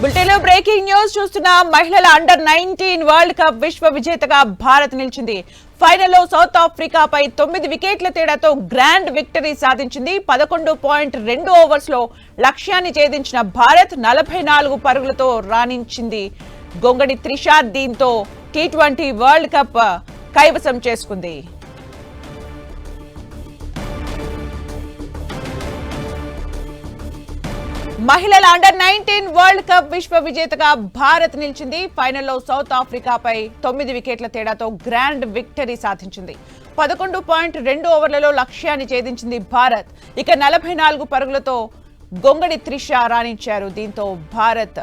బులెటిన్లో breaking news చూస్తున్న మహిళల అండర్-19 వరల్డ్ కప్ విశ్వ విజేతగా భారత్ నిలిచింది. ఫైనల్లో సౌత్ ఆఫ్రికాపై 9 వికెట్ల తేడాతో గ్రాండ్ విక్టరీ సాధించింది. 11.2 ఓవర్స్లో లక్ష్యాన్ని ఛేదించిన భారత్ 44 పరుగులతో రాణించింది. గొంగడి త్రిష దీంతో T20 వరల్డ్ కప్ కైవసం చేసుకుంది. మహిళల అండర్-19 వరల్డ్ కప్ విశ్వ విజేతగా భారత్ నిలిచింది. ఫైనల్లో సౌత్ ఆఫ్రికాపై 9 వికెట్ల తేడాతో గ్రాండ్ విక్టరీ సాధించింది. 11.2 ఓవర్లలో లక్ష్యాన్ని ఛేదించింది భారత్. ఇక 44 పరుగులతో గొంగడి త్రిష రాణించారు. దీంతో భారత్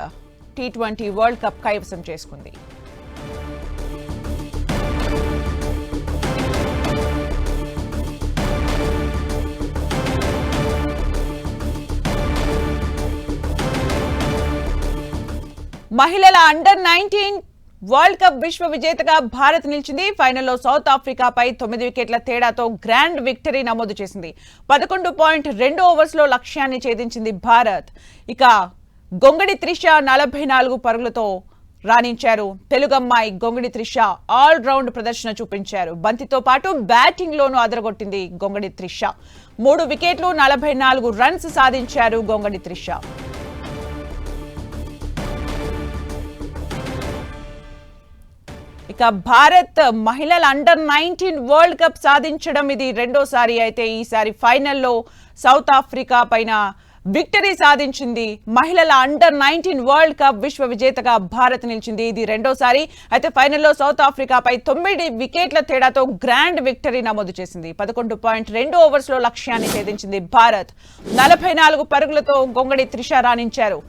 T20 వరల్డ్ కప్ కైవసం చేసుకుంది. మహిళల అండర్-19 వరల్డ్ కప్ విశ్వ విజేతగా భారత్ నిలిచింది. ఫైనల్లో సౌత్ ఆఫ్రికాపై 9 వికెట్ల తేడాతో గ్రాండ్ విక్టరీ నమోదు చేసింది. 11.2 ఓవర్స్లో లక్ష్యాన్ని ఛేదించింది భారత్. ఇక గొంగడి త్రిష 44 పరుగులతో రాణించారు. తెలుగమ్మాయి గొంగడి త్రిష ఆల్ రౌండ్ ప్రదర్శన చూపించారు. బంతితో పాటు బ్యాటింగ్ లోనూ అదరగొట్టింది గొంగడి త్రిష. 3 వికెట్లు 44 రన్స్ సాధించారు గొంగడి త్రిష. ఇక భారత్ మహిళల అండర్-19 వరల్డ్ కప్ సాధించడం ఇది రెండోసారి. అయితే ఈసారి ఫైనల్లో సౌత్ ఆఫ్రికా పైన విక్టరీ సాధించింది. మహిళల అండర్-19 వరల్డ్ కప్ విశ్వ విజేతగా భారత్ నిలిచింది. ఇది రెండోసారి. అయితే ఫైనల్లో సౌత్ ఆఫ్రికాపై 9 వికెట్ల తేడాతో గ్రాండ్ విక్టరీ నమోదు చేసింది. 11.2 ఓవర్స్లో లక్ష్యాన్ని ఛేదించింది భారత్. 44 పరుగులతో గొంగడి త్రిష రాణించారు.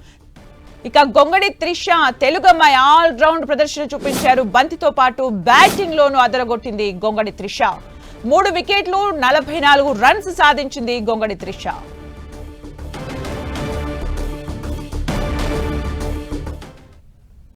ఇక గొంగడి త్రిష తెలుగమ్మాయి ఆల్ రౌండ్ ప్రదర్శన చూపించారు. బంతితో పాటు బ్యాటింగ్ లోనూ అదరగొట్టింది గొంగడి త్రిష. 3 వికెట్లు 44 రన్స్ సాధించింది గొంగడి త్రిష.